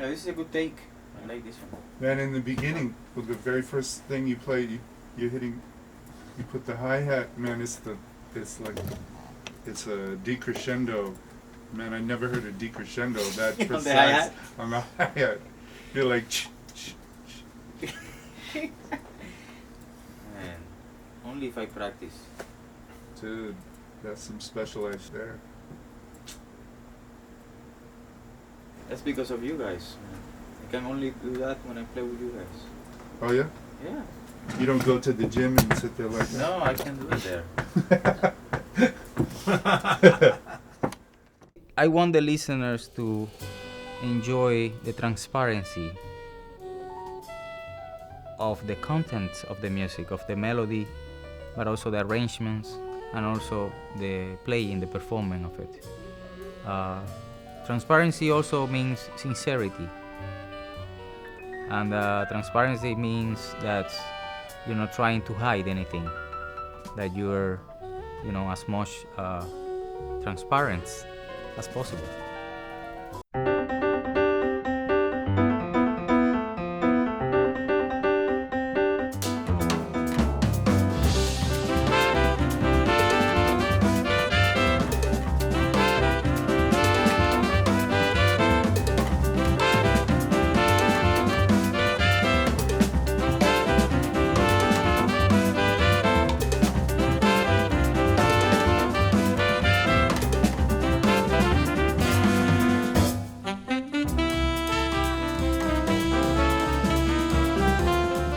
Yeah, this is a good take. I like this one. Then in the beginning, well, the very first thing you play, you're hitting, you put the hi-hat, man, it's a decrescendo. Man, I never heard a decrescendo that precise. On the hi-hat? On the hi-hat. You're like, Man, only if I practice. dude, that's some specialized there. That's because of you guys. I can only do that when I play with you guys. Oh yeah? Yeah. You don't go to the gym and sit there like that? No, I can do it there. I want the listeners to enjoy the transparency of the content of the music, of the melody, but also the arrangements, and also the playing, the performing of it. Transparency also means sincerity. And transparency means that you're not trying to hide anything, that you're, as much transparent as possible.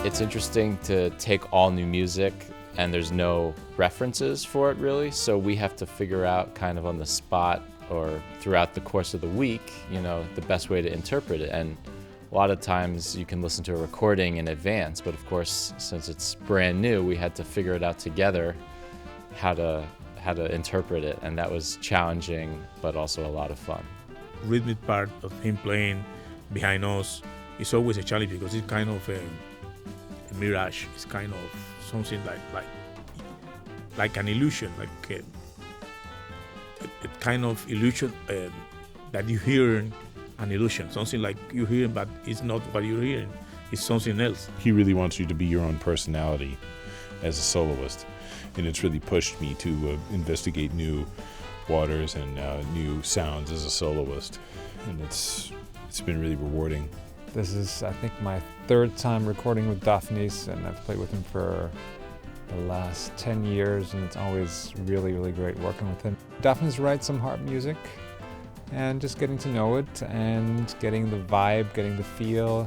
It's interesting to take all new music and there's no references for it really, so we have to figure out kind of on the spot or throughout the course of the week, the best way to interpret it. And a lot of times you can listen to a recording in advance, but of course, since it's brand new, we had to figure it out together how to interpret it, and that was challenging but also a lot of fun. Rhythmic part of him playing behind us is always a challenge because it's kind of a mirage. It's kind of something like an illusion, like a kind of illusion that you hear an illusion, something like you hear, but it's not what you're hearing. It's something else. He really wants you to be your own personality as a soloist, and it's really pushed me to investigate new waters and new sounds as a soloist, and it's been really rewarding. This is, I think, my third time recording with Dafnis, and I've played with him for the last 10 years, and it's always really, really great working with him. Dafnis writes some harp music, and just getting to know it and getting the vibe, getting the feel,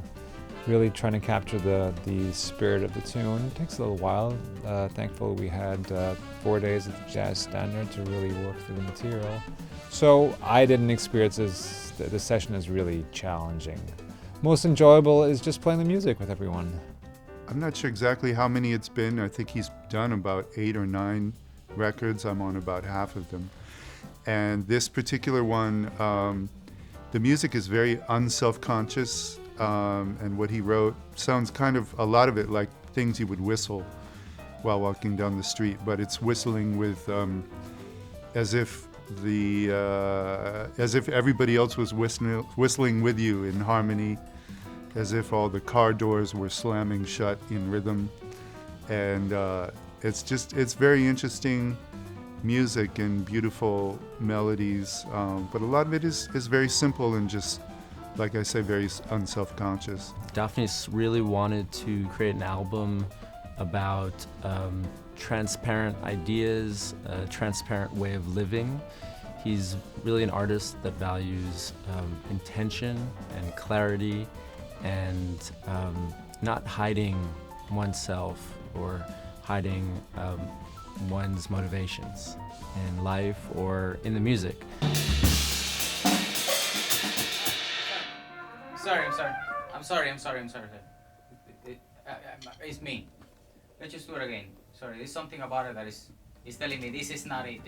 really trying to capture the spirit of the tune. It takes a little while. Thankfully, we had 4 days at the Jazz Standard to really work through the material. So I didn't experience the session as really challenging. Most enjoyable is just playing the music with everyone. I'm not sure exactly how many it's been. I think he's done about 8 or 9 records. I'm on about half of them. And this particular one, the music is very unself-conscious, and what he wrote sounds kind of, a lot of it, like things he would whistle while walking down the street, but it's whistling with, as if everybody else was whistling with you in harmony, as if all the car doors were slamming shut in rhythm. And it's very interesting music and beautiful melodies, but a lot of it is very simple and just, like I say, very unself-conscious. Dafnis really wanted to create an album about transparent ideas, a transparent way of living. He's really an artist that values intention and clarity and not hiding oneself or hiding one's motivations in life or in the music. I'm sorry. It's me. Let's just do it again. Sorry, there's something about it that is telling me this is not it.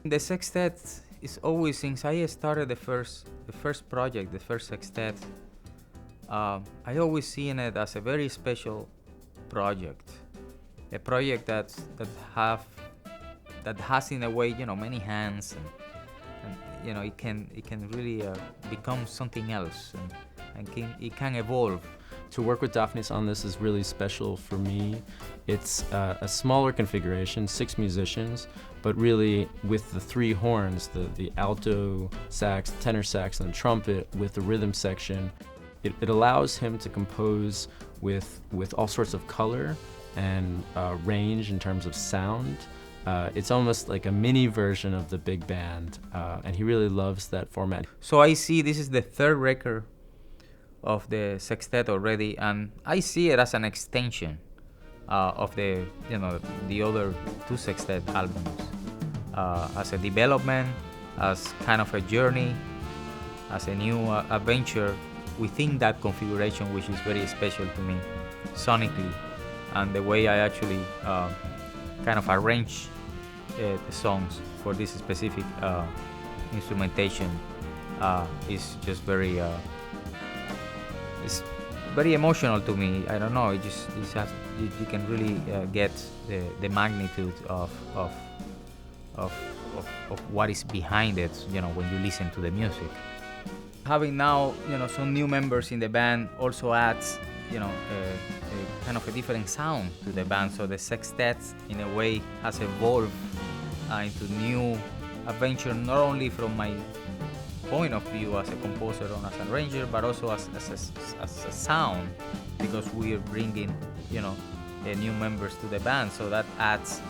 The sextet is always, since I started the first project, the first sextet, I always seen it as a very special project, a project that has in a way, many hands, and it can really become something else, and it can evolve. To work with Dafnis on this is really special for me. It's a smaller configuration, 6 musicians, but really with the 3 horns, the alto sax, tenor sax, and the trumpet with the rhythm section, it allows him to compose with all sorts of color and range in terms of sound. It's almost like a mini version of the big band, and he really loves that format. So I see this is the 3rd record of the sextet already, and I see it as an extension of the other 2 sextet albums, as a development, as kind of a journey, as a new adventure within that configuration, which is very special to me sonically, and the way I actually kind of arrange the songs for this specific instrumentation is just very it's very emotional to me. I don't know. You can really get the magnitude of what is behind it. When you listen to the music. Having now some new members in the band also adds a kind of a different sound to the band. So the sextet in a way has evolved into new adventure, not only from my point of view as a composer and as an arranger, but also as a sound, because we are bringing new members to the band, so that adds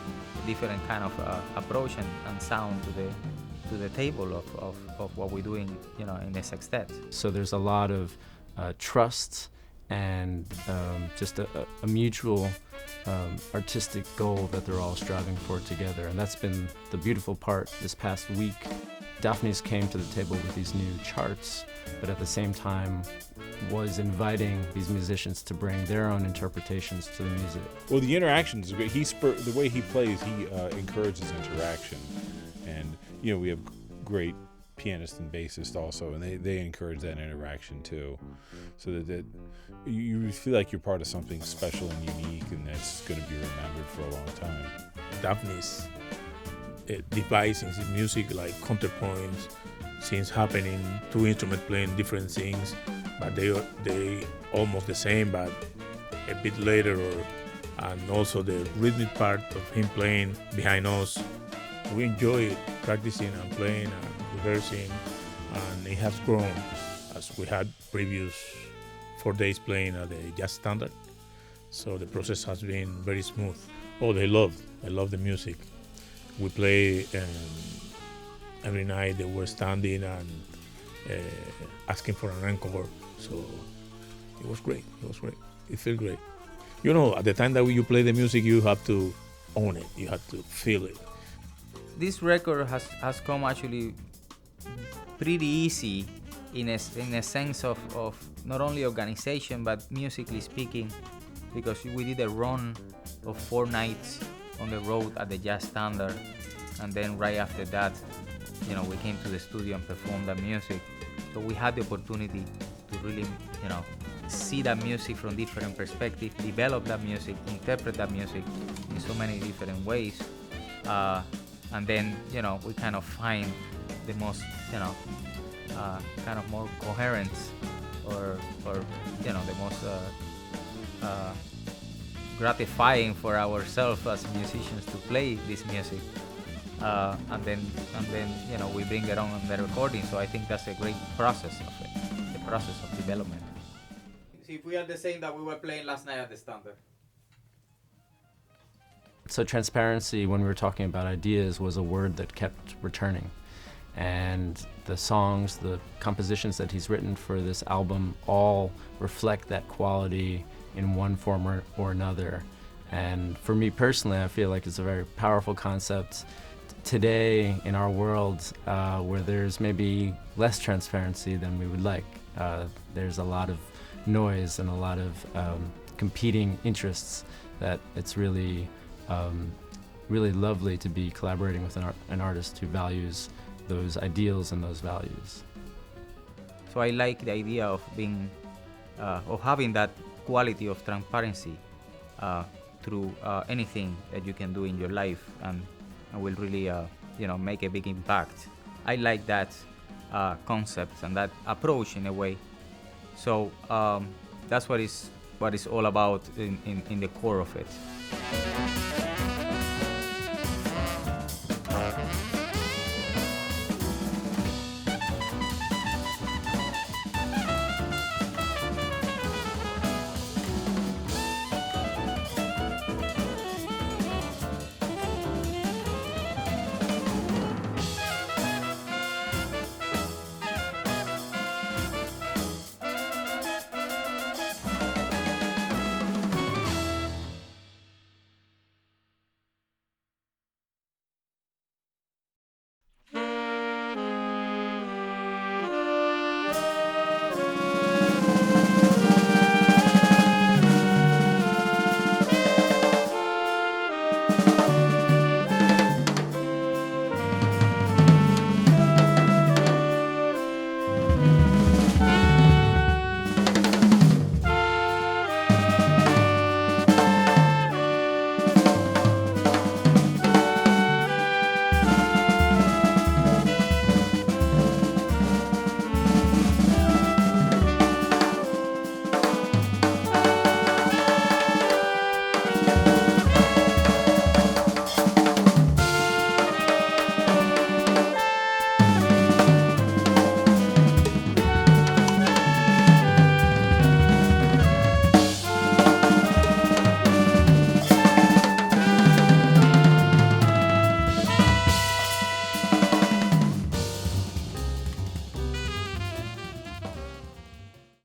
a different kind of approach and sound to the table of what we're doing in the sextet. So there's a lot of trust and just a mutual artistic goal that they're all striving for together, and that's been the beautiful part this past week. Dafnis came to the table with these new charts, but at the same time was inviting these musicians to bring their own interpretations to the music. Well, the interaction is great. The way he plays, he encourages interaction, and we have great pianists and bassists also, and they encourage that interaction too, so that you feel like you're part of something special and unique, and that's going to be remembered for a long time. Dafnis devising his music like counterpoints, things happening, 2 instruments playing different things, but they almost the same, but a bit later, and also the rhythmic part of him playing behind us. We enjoy practicing and playing and rehearsing, and it has grown as we had previous 4 days playing at the jazz standard. So the process has been very smooth. They love the music. We play every night. They were standing and asking for an encore. So it was great. It felt great. At the time that you play the music, you have to own it. You have to feel it. This record has come actually pretty easy in a sense of not only organization but musically speaking, because we did a run of 4 nights on the road at the jazz standard, and then right after that we came to the studio and performed that music. So we had the opportunity to really see that music from different perspectives, develop that music, interpret that music in so many different ways, and then we kind of find the most kind of more coherent or the most gratifying for ourselves as musicians to play this music, and then we bring it on the recording. So I think that's a great process of it, the process of development. See, if we are the same that we were playing last night at the standard. So transparency, when we were talking about ideas, was a word that kept returning, and the songs, the compositions that he's written for this album all reflect that quality in one form or another. And for me personally, I feel like it's a very powerful concept today in our world, where there's maybe less transparency than we would like. There's a lot of noise and a lot of competing interests, that it's really really lovely to be collaborating with an artist who values those ideals and those values. So I like the idea of being, of having that quality of transparency through anything that you can do in your life, and will really, make a big impact. I like that concept and that approach in a way. So that's what is all about in the core of it.